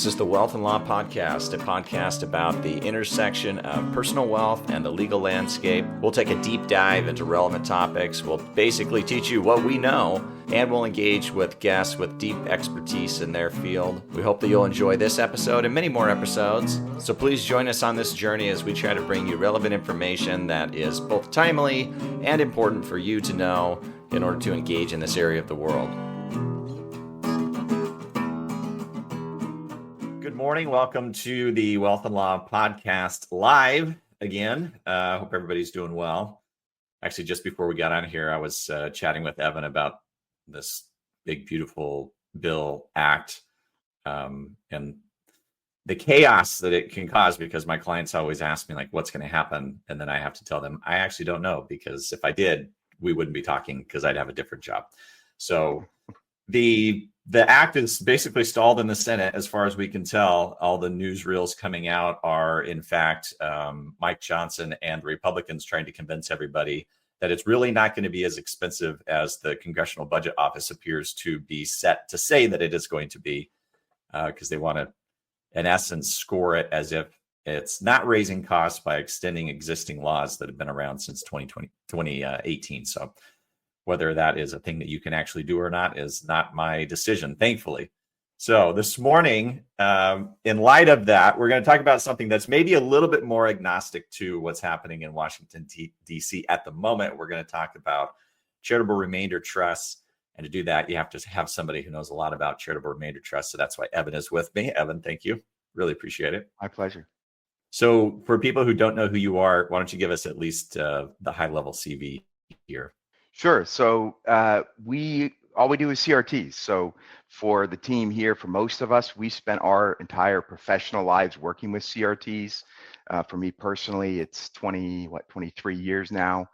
This is the Wealth and Law Podcast, a podcast about the intersection of personal wealth and the legal landscape. We'll take a deep dive into relevant topics. We'll basically teach you what we know, and we'll engage with guests with deep expertise in their field. We hope that you'll enjoy this episode and many more episodes. So please join us on this journey as we try to bring you relevant information that is both timely and important for you to know in order to engage in this area of the world. Good morning. Welcome to the Wealth and Law Podcast live again. I hope everybody's doing well. Actually, just before we got on here, I was chatting with Evan about this big, beautiful bill act and the chaos that it can cause, because my clients always ask me, like, what's going to happen? And then I have to tell them, I actually don't know, because if I did, we wouldn't be talking, because I'd have a different job. So the act is basically stalled in the Senate, as far as we can tell. All the newsreels coming out are, in fact, Mike Johnson and Republicans trying to convince everybody that it's really not going to be as expensive as the Congressional Budget Office appears to be set to say that it is going to be, because they want to, in essence, score it as if it's not raising costs by extending existing laws that have been around since 2018. So whether that is a thing that you can actually do or not is not my decision, thankfully. So this morning, in light of that, we're going to talk about something that's maybe a little bit more agnostic to what's happening in Washington, D.C. at the moment. We're going to talk about charitable remainder trusts. And to do that, you have to have somebody who knows a lot about charitable remainder trusts. So that's why Evan is with me. Evan, thank you. Really appreciate it. My pleasure. So for people who don't know who you are, why don't you give us at least the high-level CV here? Sure. So all we do is CRTs. So for the team here, for most of us, we spent our entire professional lives working with CRTs. For me personally, it's 23 years now.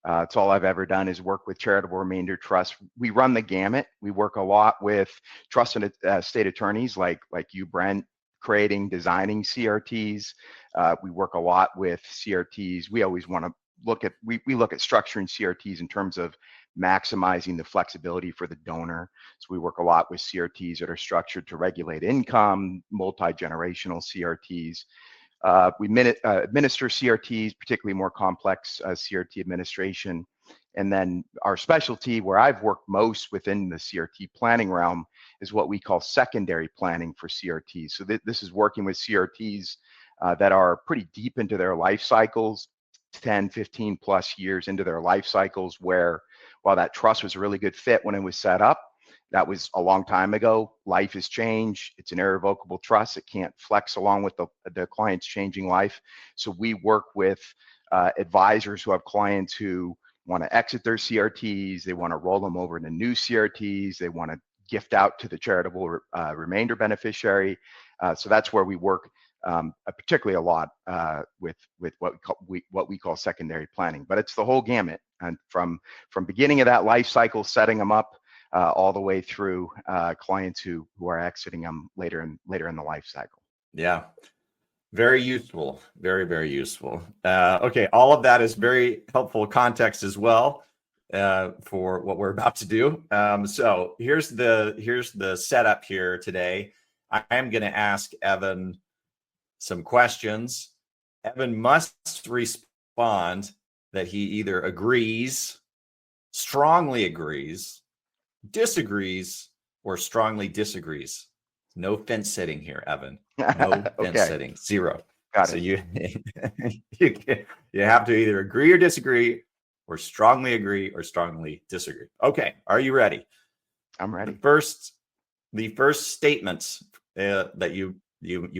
It's all I've ever done is work with charitable remainder trusts. We run the gamut. We work a lot with trust and state attorneys like you, Brent, designing CRTs. We work a lot with CRTs. We always want to look at structuring CRTs in terms of maximizing the flexibility for the donor. So we work a lot with CRTs that are structured to regulate income, multi-generational CRTs. We administer CRTs, particularly more complex CRT administration. And then our specialty, where I've worked most within the CRT planning realm, is what we call secondary planning for CRTs. So this is working with CRTs that are pretty deep into their life cycles, 10, 15 plus years into their life cycles, where while that trust was a really good fit when it was set up, that was a long time ago. Life has changed. It's an irrevocable trust. It can't flex along with the client's changing life. So we work with advisors who have clients who want to exit their CRTs. They want to roll them over into new CRTs. They want to gift out to the charitable remainder beneficiary. So that's where we work particularly a lot with what we call secondary planning. But it's the whole gamut, and from beginning of that life cycle, setting them up all the way through clients who are exiting them later in the life cycle. Yeah, very useful, very, very useful. Okay, all of that is very helpful context as well for what we're about to do. So here's the setup here today. I am going to ask Evan some questions. Evan must respond that he either agrees, strongly agrees, disagrees, or strongly disagrees. No fence sitting here, Evan. No fence sitting. Zero. Got so it. you have to either agree or disagree, or strongly agree or strongly disagree. Okay, are you ready? I'm ready. The first statement that you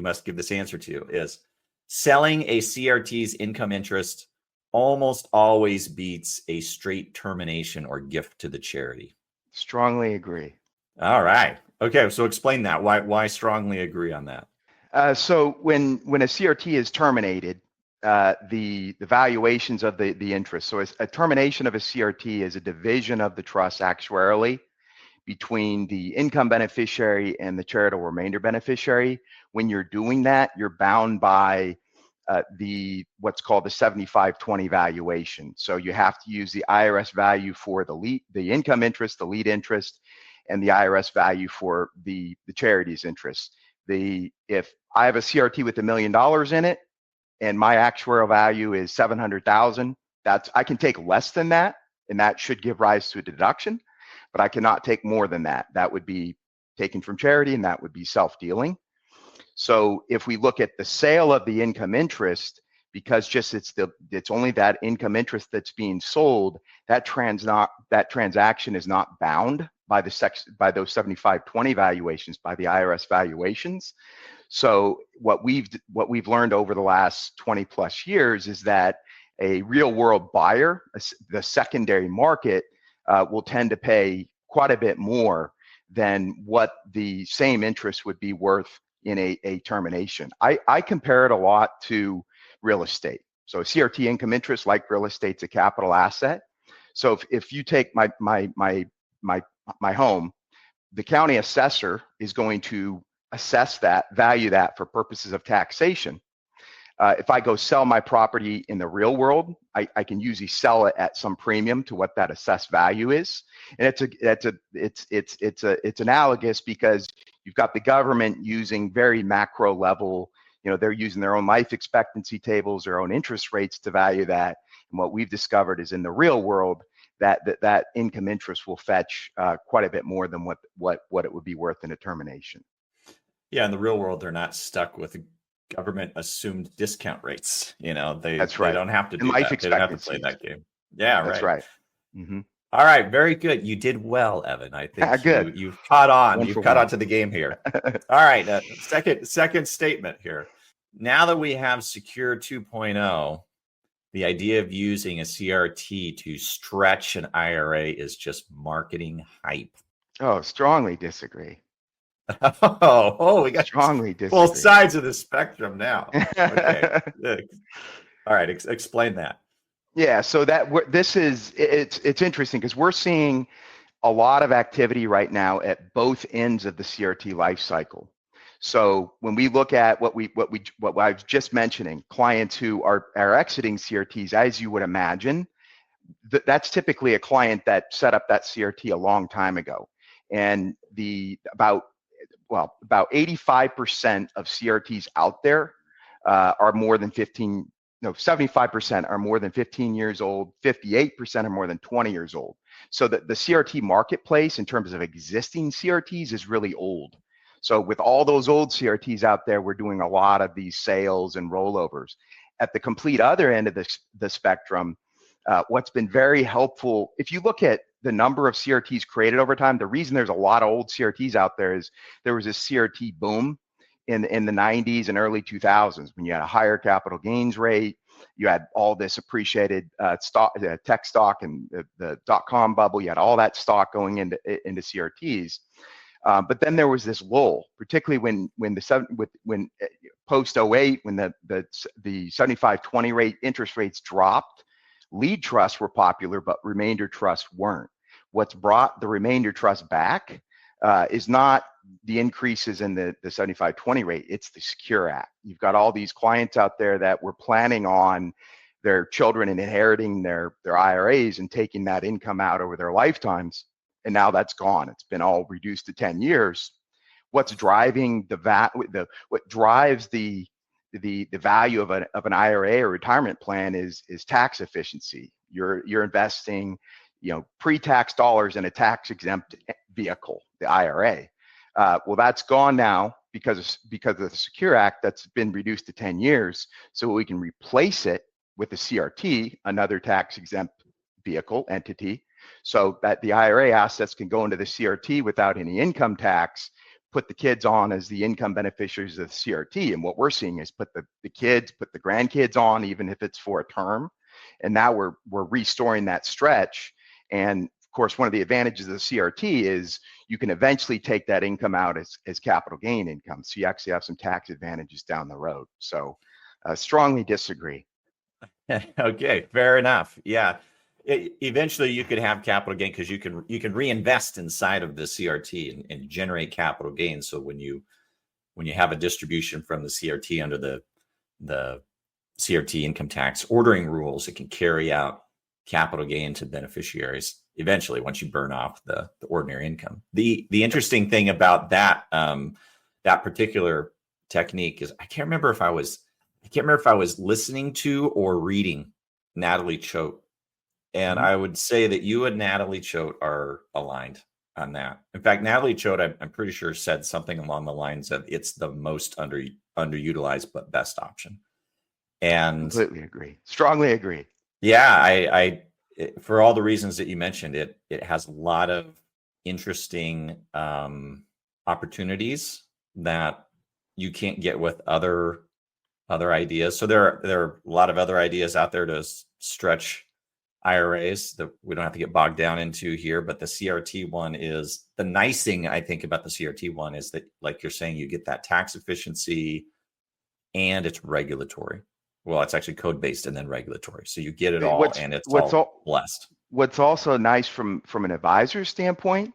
must give this answer to is: selling a CRT's income interest almost always beats a straight termination or gift to the charity. Strongly agree. All right. Okay, so explain that. Why strongly agree on that? So when a CRT is terminated, the valuations of the interest. So a termination of a CRT is a division of the trust actuarially between the income beneficiary and the charitable remainder beneficiary. When you're doing that, you're bound by what's called the 75/20 valuation. So you have to use the IRS value for the income interest, the lead interest, and the IRS value for the charity's interest. If I have a CRT with $1 million in it and my actuarial value is 700,000, I can take less than that, and that should give rise to a deduction, but I cannot take more than that. That would be taken from charity, and that would be self-dealing. So if we look at the sale of the income interest, because just it's only that income interest that's being sold, that transaction is not bound by those 75/20 valuations, by the IRS valuations. So what we've learned over the last 20 plus years is that a real world buyer, the secondary market, will tend to pay quite a bit more than what the same interest would be worth in a termination. I compare it a lot to real estate. So CRT income interest, like real estate's a capital asset. So if you take my home, the county assessor is going to assess that, value that for purposes of taxation. If I go sell my property in the real world, I can usually sell it at some premium to what that assessed value is, and it's analogous because you've got the government using very macro level. They're using their own life expectancy tables, their own interest rates to value that. And what we've discovered is in the real world that income interest will fetch quite a bit more than what it would be worth in a termination. Yeah, in the real world, they're not stuck with government assumed discount rates. That's right. They don't have to do life that. They don't have to play that game. Yeah, that's right. Mm-hmm. All right, very good. You did well, Evan. I think good. You've caught on. One You've for caught one. on to the game here. All right, second statement here. Now that we have Secure 2.0, the idea of using a CRT to stretch an IRA is just marketing hype. Oh, strongly disagree. We got strongly disagree. Both sides of the spectrum now. Okay. All right, explain that. Yeah, so it's interesting because we're seeing a lot of activity right now at both ends of the CRT life cycle. So when we look at what I was just mentioning, clients who are exiting CRTs, as you would imagine, that's typically a client that set up that CRT a long time ago, and about 85% of CRTs out there are more than 15. No, 75% are more than 15 years old. 58% are more than 20 years old. So the CRT marketplace in terms of existing CRTs is really old. So with all those old CRTs out there, we're doing a lot of these sales and rollovers. At the complete other end of the spectrum, what's been very helpful, if you look at the number of CRTs created over time, the reason there's a lot of old CRTs out there is there was this CRT boom in the 90s and early 2000s when you had a higher capital gains rate, you had all this appreciated tech stock and the dot-com bubble, you had all that stock going into CRTs. But then there was this lull, particularly when post 08, when the 75/20 rate interest rates dropped. Lead trusts were popular, but remainder trusts weren't. What's brought the remainder trust back is not the increases in the 75/20 rate, it's the Secure Act. You've got all these clients out there that were planning on their children and inheriting their IRAs and taking that income out over their lifetimes, and now that's gone. It's been all reduced to 10 years. What's driving what drives the value of an IRA or retirement plan is tax efficiency. You're investing, pre-tax dollars in a tax-exempt vehicle, the IRA. Well, that's gone now because of the Secure Act that's been reduced to 10 years. So we can replace it with a CRT, another tax-exempt vehicle entity, so that the IRA assets can go into the CRT without any income tax, put the kids on as the income beneficiaries of the CRT. And what we're seeing is put the grandkids on, even if it's for a term. And now we're restoring that stretch. And of course, one of the advantages of the CRT is you can eventually take that income out as capital gain income. So you actually have some tax advantages down the road. So strongly disagree. Okay, fair enough. Yeah. Eventually you could have capital gain because you can reinvest inside of the CRT and generate capital gain. So when you have a distribution from the CRT under the CRT income tax ordering rules, it can carry out capital gain to beneficiaries eventually once you burn off the ordinary income. The interesting thing about that that particular technique is, I can't remember if I was listening to or reading Natalie Choate. And I would say that you and Natalie Choate are aligned on that. In fact, Natalie Choate, I'm pretty sure, said something along the lines of it's the most underutilized but best option. And Completely agree. Strongly agree. yeah, for all the reasons that you mentioned, it has a lot of interesting opportunities that you can't get with other ideas. So there are a lot of other ideas out there to stretch IRAs that we don't have to get bogged down into here, but the CRT one is the nice thing I think about the CRT one is that, like you're saying, you get that tax efficiency and it's regulatory. Well, it's actually code based and then regulatory. So you get it all, and it's all blessed. What's also nice from an advisor's standpoint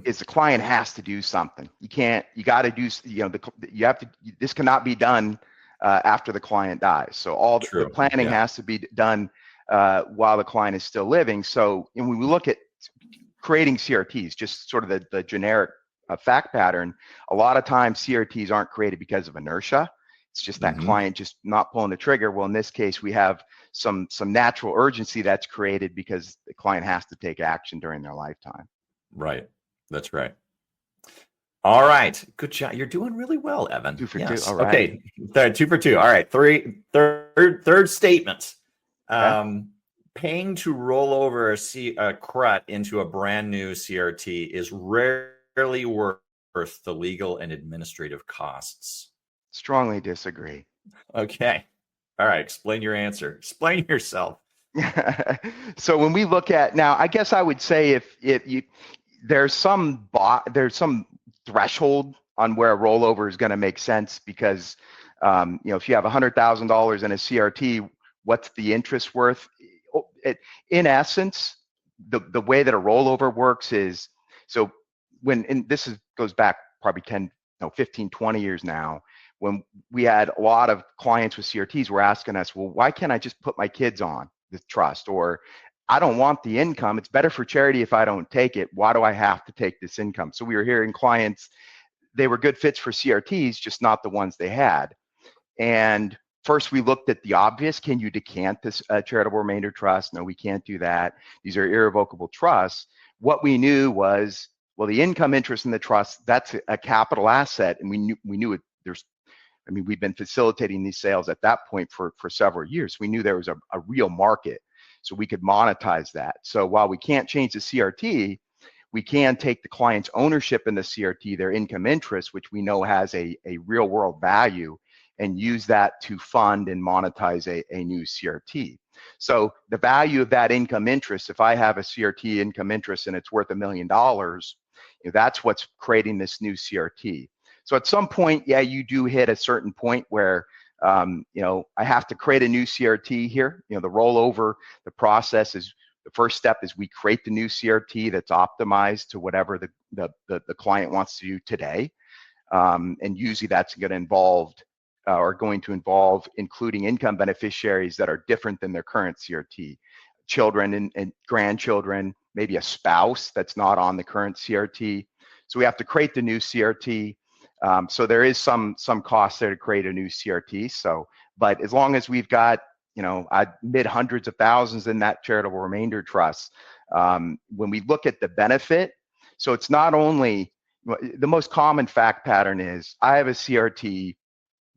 is the client has to do something. You got to do, you have to, this cannot be done after the client dies. So the planning has to be done while the client is still living. So when we look at creating CRTs, just sort of the generic fact pattern, a lot of times CRTs aren't created because of inertia. It's just that client just not pulling the trigger. Well, in this case, we have some natural urgency that's created because the client has to take action during their lifetime. Right. That's right. All right. Good job. You're doing really well, Evan. 2 for 2. All right. Okay. 2 for 2. All right. Third statement. Okay. Paying to roll over a CRT into a brand new CRT is rarely worth the legal and administrative costs. Strongly disagree. Okay. All right. Explain your answer. Explain yourself. So when we look at now, I guess I would say if there's some threshold on where a rollover is going to make sense because if you have $100,000 in a CRT, what's the interest worth? In essence, the way that a rollover works is, so goes back probably 15, 20 years now, when we had a lot of clients with CRTs were asking us, well, why can't I just put my kids on the trust? Or I don't want the income. It's better for charity if I don't take it. Why do I have to take this income? So we were hearing clients, they were good fits for CRTs, just not the ones they had. And first we looked at the obvious. Can you decant this charitable remainder trust? No, we can't do that. These are irrevocable trusts. What we knew was, well, the income interest in the trust, that's a capital asset. And we knew it. We've been facilitating these sales at that point for several years. We knew there was a real market, so we could monetize that. So while we can't change the CRT, we can take the client's ownership in the CRT, their income interest, which we know has a real world value, and use that to fund and monetize a new CRT. So the value of that income interest, if I have a CRT income interest and it's worth $1 million, that's what's creating this new CRT. So at some point, yeah, you do hit a certain point where, I have to create a new CRT here. The rollover, the process is, the first step is we create the new CRT that's optimized to whatever the client wants to do today. And usually that's going to involve including income beneficiaries that are different than their current CRT, children and grandchildren, maybe a spouse that's not on the current CRT. So we have to create the new CRT. So there is some cost there to create a new CRT. So, but as long as we've got, mid hundreds of thousands in that charitable remainder trust, when we look at the benefit, so it's not only, the most common fact pattern is I have a CRT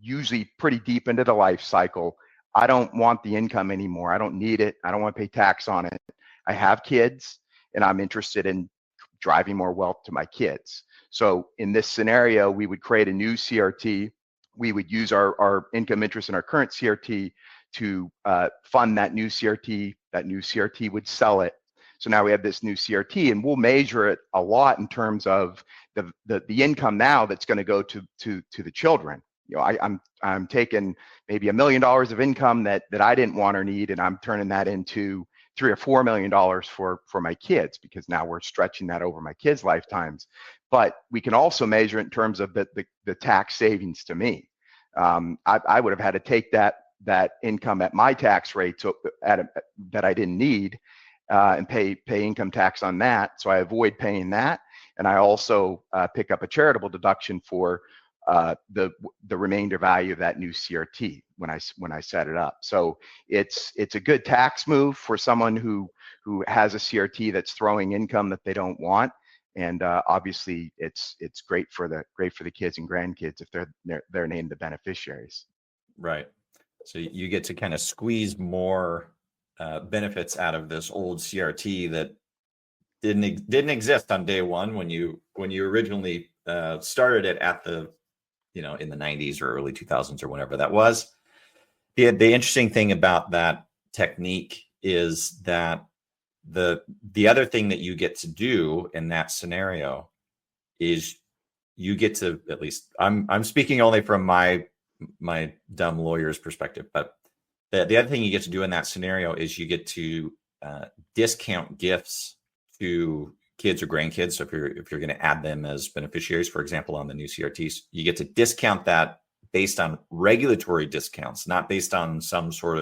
usually pretty deep into the life cycle. I don't want the income anymore. I don't need it. I don't want to pay tax on it. I have kids and I'm interested in driving more wealth to my kids. So in this scenario, we would create a new CRT. We would use our income interest in our current CRT to fund that new CRT. That new CRT would sell it. So now we have this new CRT, and we'll measure it a lot in terms of the income now that's going to go to the children. I'm taking maybe $1 million of income that I didn't want or need, and I'm turning that into $3 or $4 million for my kids, because now we're stretching that over my kids' lifetimes. But we can also measure it in terms of the tax savings to me. I would have had to take that income at my tax rate that I didn't need and pay income tax on that. So I avoid paying that. And I also pick up a charitable deduction for the remainder value of that new CRT when I set it up. So it's a good tax move for someone who has a CRT that's throwing income that they don't want, and obviously it's great for the kids and grandkids if they're named the beneficiaries. Right. So you get to kind of squeeze more benefits out of this old CRT that didn't exist on day one when you originally started it at the in the 90s or early 2000s or whenever that was. The interesting thing about that technique is that the other thing that you get to do in that scenario is you get to, at least I'm speaking only from my dumb lawyer's perspective, but the other thing you get to do in that scenario is you get to discount gifts to kids or grandkids. So if you're going to add them as beneficiaries, for example, on the new CRTs, you get to discount that based on regulatory discounts, not based on some sort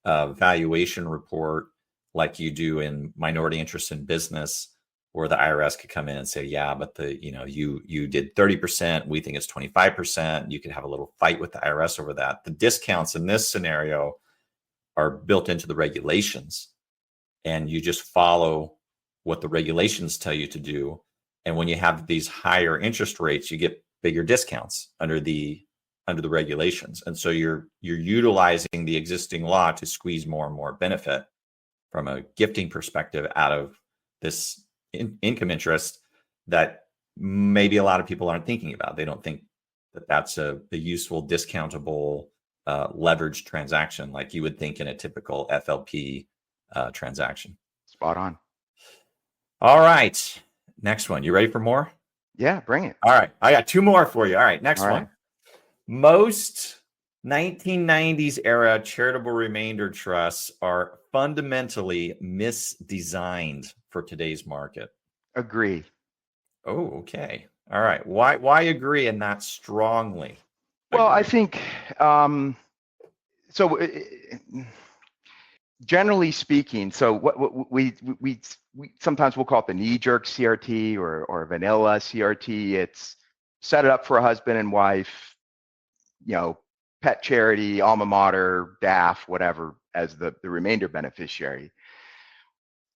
of valuation report like you do in minority interest in business, where the IRS could come in and say, yeah, but you did 30%, we think it's 25%. You could have a little fight with the IRS over that. The discounts in this scenario are built into the regulations, and you just follow what the regulations tell you to do. And when you have these higher interest rates, you get bigger discounts under the regulations. And so you're utilizing the existing law to squeeze more and more benefit from a gifting perspective out of this income interest that maybe a lot of people aren't thinking about. They don't think that that's a useful, discountable, leveraged transaction like you would think in a typical FLP transaction. Spot on. All right. Next one. You ready for more? Yeah, bring it. All right. I got two more for you. All right. Next All right. one. Most 1990s era charitable remainder trusts are fundamentally misdesigned for today's market. Agree. Oh, okay. All right. Why agree and not strongly? Well, agree? I think so. Generally speaking, so what we sometimes we'll call it the knee-jerk CRT or vanilla CRT. It's set it up for a husband and wife, pet charity, alma mater, DAF, whatever, as the remainder beneficiary.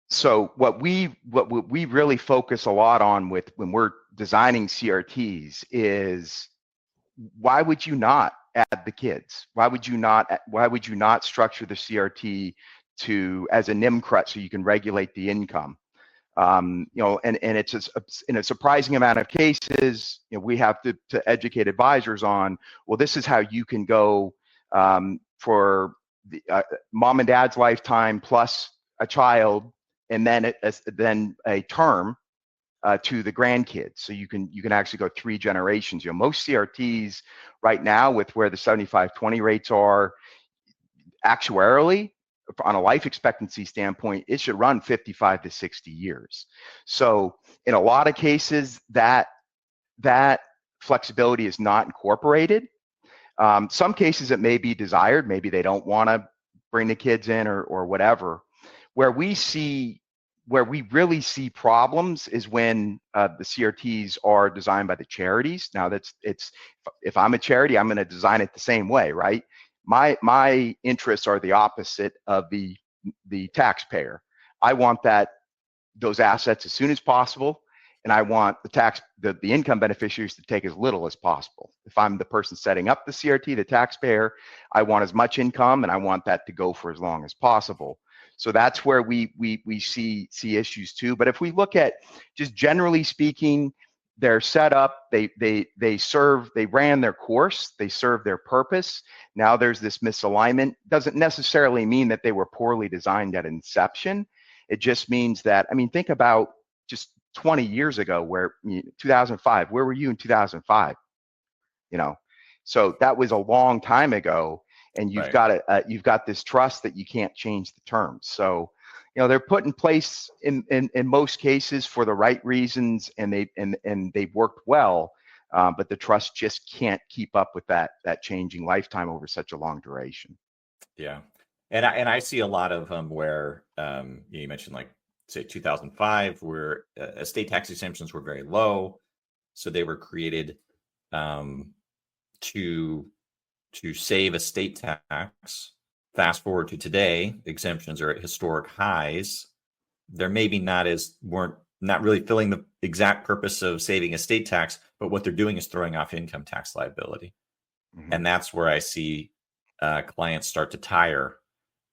So what we really focus a lot on when we're designing CRTs is, why would you not add the kids? Why would you not structure the CRT as a NIMCRUT so you can regulate the income? And it's in a surprising amount of cases, we have to educate advisors on, well, this is how you can go for the mom and dad's lifetime plus a child, and then a term to the grandkids. So you can actually go 3 generations. Most CRTs right now, with where the 75-20 rates are, actuarially, on a life expectancy standpoint, it should run 55 to 60 years. So in a lot of cases, that flexibility is not incorporated. Some cases it may be desired. Maybe they don't want to bring the kids in or whatever. Where we really see problems is when the CRTs are designed by the charities. Now if I'm a charity, I'm going to design it the same way, right? My interests are the opposite of the taxpayer. I want those assets as soon as possible, and I want the income beneficiaries to take as little as possible. If I'm the person setting up the CRT, the taxpayer, I want as much income, and I want that to go for as long as possible. So that's where we see issues too. But if we look at, just generally speaking, they're set up, they ran their course, they served their purpose. Now there's this misalignment. Doesn't necessarily mean that they were poorly designed at inception. It just means that, think about just 20 years ago, 2005, where were you in 2005? So that was a long time ago, and you've got this trust that you can't change the terms. So they're put in place in most cases for the right reasons, and they've worked well, but the trust just can't keep up with that changing lifetime over such a long duration. Yeah, and I see a lot of them where you mentioned, like, say 2005, where estate tax exemptions were very low, so they were created um, to save estate tax. Fast forward to today, exemptions are at historic highs. They're maybe weren't not really filling the exact purpose of saving estate tax, but what they're doing is throwing off income tax liability. Mhm. And that's where I see clients start to tire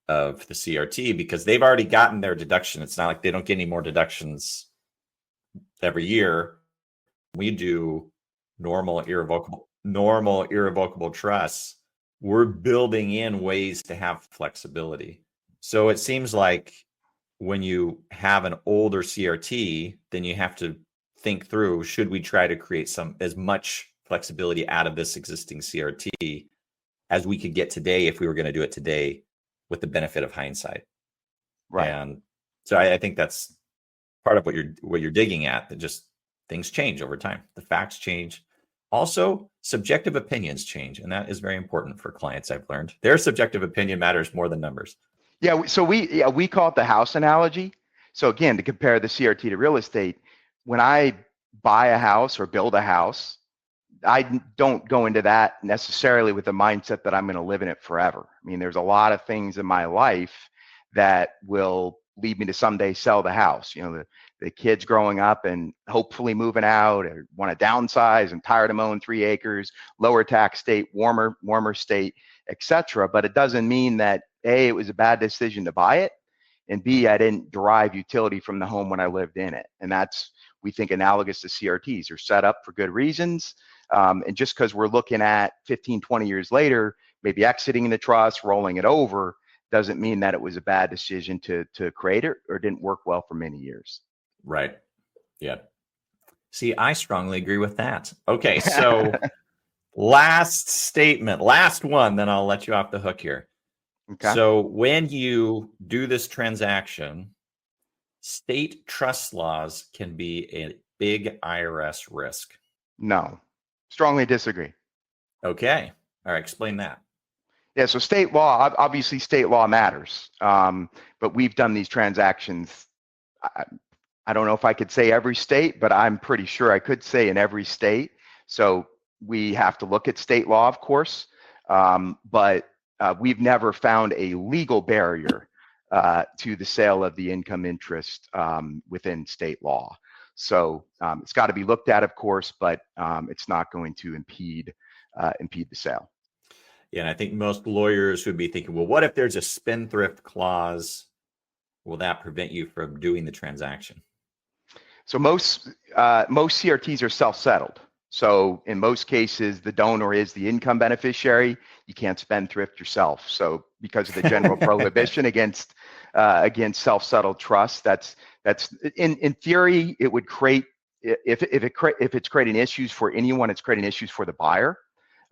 of the CRT because they've already gotten their deduction. It's not like they don't get any more deductions every year. We do normal irrevocable trusts. We're building in ways to have flexibility. So it seems like when you have an older CRT, then you have to think through, should we try to create as much flexibility out of this existing CRT as we could get today if we were going to do it today with the benefit of hindsight. Right. And so I think that's part of what you're digging at, that just things change over time. The facts change. Also, subjective opinions change, and that is very important for clients. I've learned their subjective opinion matters more than numbers. Yeah. So we call it the house analogy. So again, to compare the CRT to real estate, when I buy a house or build a house, I don't go into that necessarily with the mindset that I'm going to live in it forever. I mean, there's a lot of things in my life that will lead me to someday sell the house. You know, the kids growing up and hopefully moving out, or want to downsize and tired of mowing 3 acres, lower tax state, warmer state, etc. But it doesn't mean that A, it was a bad decision to buy it, and B, I didn't derive utility from the home when I lived in it. And that's, we think, analogous to CRTs. They're set up for good reasons. And just because we're looking at 15, 20 years later, maybe exiting the trust, rolling it over, doesn't mean that it was a bad decision to create it or didn't work well for many years. Right. Yeah. See, I strongly agree with that. Okay, so last statement, last one, then I'll let you off the hook here. Okay. So when you do this transaction, state trust laws can be a big IRS risk. No, strongly disagree. Okay. All right, explain that. Yeah, so state law, obviously state law matters, but we've done these transactions. I don't know if I could say every state, but I'm pretty sure I could say in every state. So we have to look at state law, of course, but we've never found a legal barrier to the sale of the income interest within state law. So it's got to be looked at, of course, but it's not going to impede the sale. Yeah, and I think most lawyers would be thinking, well, what if there's a spendthrift clause? Will that prevent you from doing the transaction? So most CRTs are self-settled. So in most cases, the donor is the income beneficiary. You can't spendthrift yourself. So because of the general prohibition against self-settled trusts, that's in theory it would create, if it's creating issues for anyone, it's creating issues for the buyer.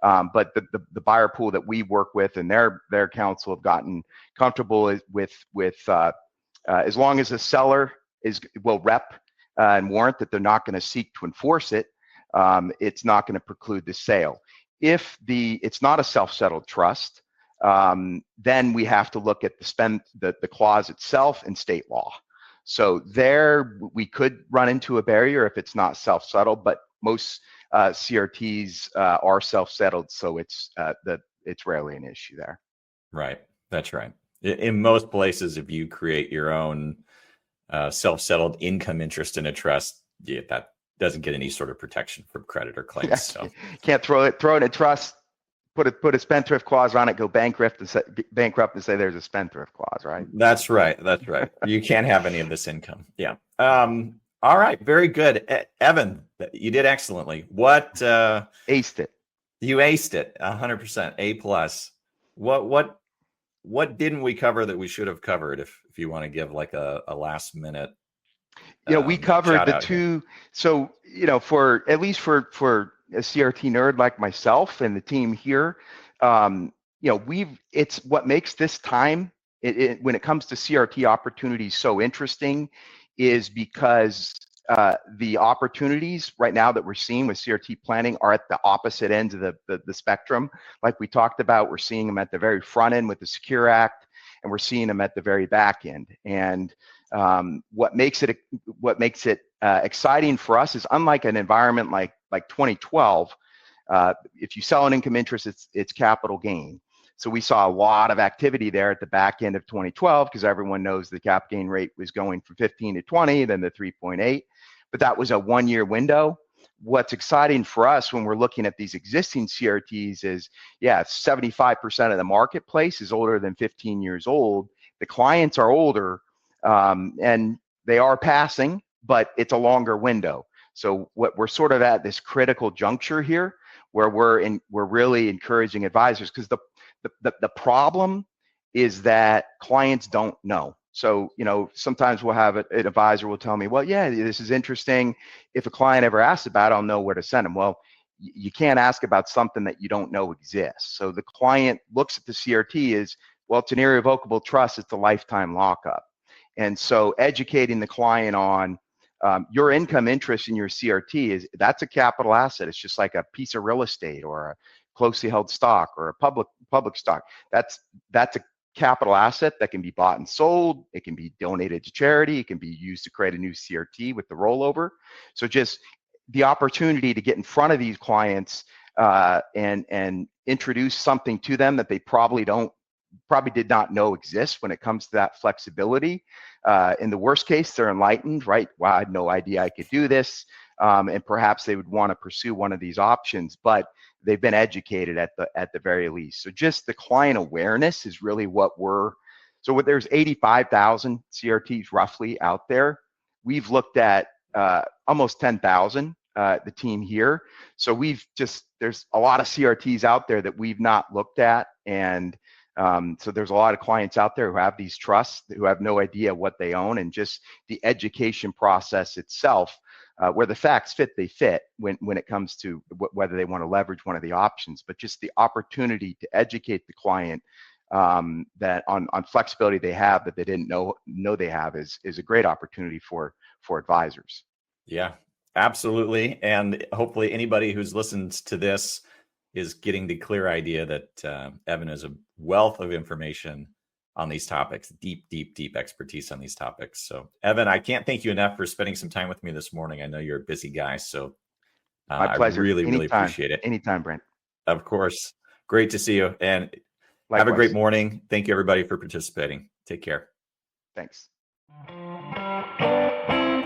But the buyer pool that we work with and their counsel have gotten comfortable with as long as the seller will rep and warrant that they're not going to seek to enforce it, it's not going to preclude the sale. If it's not a self-settled trust, then we have to look at the clause itself in state law. So there we could run into a barrier if it's not self-settled, but most CRTs are self-settled, so it's rarely an issue there. Right, that's right. In most places, if you create your own self-settled income interest in a trust, that doesn't get any sort of protection from creditor claims. Yeah, so can't throw it in a trust, put a spendthrift clause on it, go bankrupt and say there's a spendthrift clause, right? That's right. That's right. You can't have any of this income. Yeah. All right. Very good, Evan. You did excellently. What? Aced it. You aced it. 100%. A+. What didn't we cover that we should have covered? If you want to give like a last minute. We covered the two. Here. So for at least for a CRT nerd like myself and the team here, it's what makes this time when it comes to CRT opportunities so interesting is because the opportunities right now that we're seeing with CRT planning are at the opposite ends of the spectrum. Like we talked about, we're seeing them at the very front end with the Secure Act, and we're seeing them at the very back end. And what makes it exciting for us is, unlike an environment like 2012, If you sell an income interest, it's capital gain. So we saw a lot of activity there at the back end of 2012 because everyone knows the cap gain rate was going from 15 to 20, then the 3.8. But that was a 1-year window. What's exciting for us when we're looking at these existing CRTs is, 75% of the marketplace is older than 15 years old. The clients are older, and they are passing, but it's a longer window. So what we're sort of at this critical juncture here where we're really encouraging advisors, because the problem is that clients don't know. So, sometimes we'll have an advisor will tell me, well, yeah, this is interesting. If a client ever asks about it, I'll know where to send them. Well, you can't ask about something that you don't know exists. So the client looks at the CRT as, well, it's an irrevocable trust. It's a lifetime lockup. And so educating the client on your income interest in your CRT that's a capital asset. It's just like a piece of real estate or a closely held stock or a public stock. That's a capital asset that can be bought and sold. It can be donated to charity. It can be used to create a new CRT with the rollover. So just the opportunity to get in front of these clients and introduce something to them that they probably did not know exists when it comes to that flexibility. In the worst case, they're enlightened, right? Wow, I had no idea I could do this. And perhaps they would want to pursue one of these options, but they've been educated at the very least. So just the client awareness is really there's 85,000 CRTs roughly out there. We've looked at almost 10,000, the team here. So there's a lot of CRTs out there that we've not looked at. And so there's a lot of clients out there who have these trusts who have no idea what they own, and just the education process itself, where the facts fit, they fit when it comes to whether they want to leverage one of the options, but just the opportunity to educate the client that on flexibility they have that they didn't know they have is a great opportunity for advisors. Yeah, absolutely. And hopefully anybody who's listened to this is getting the clear idea that Evan is a wealth of information on these topics, deep expertise on these topics. So Evan, I can't thank you enough for spending some time with me this morning. I know you're a busy guy, so my pleasure. I really appreciate it. Anytime, Brent. Of course. Great to see you. And likewise. Have a great morning. Thank you, everybody, for participating. Take care. Thanks.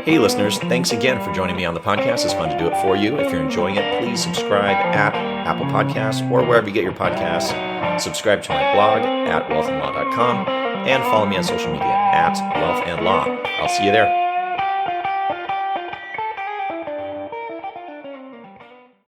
Hey, listeners, thanks again for joining me on the podcast. It's fun to do it for you. If you're enjoying it, please subscribe at Apple Podcasts or wherever you get your podcasts. Subscribe to my blog at wealthandlaw.com and follow me on social media at Wealth and Law. I'll see you there.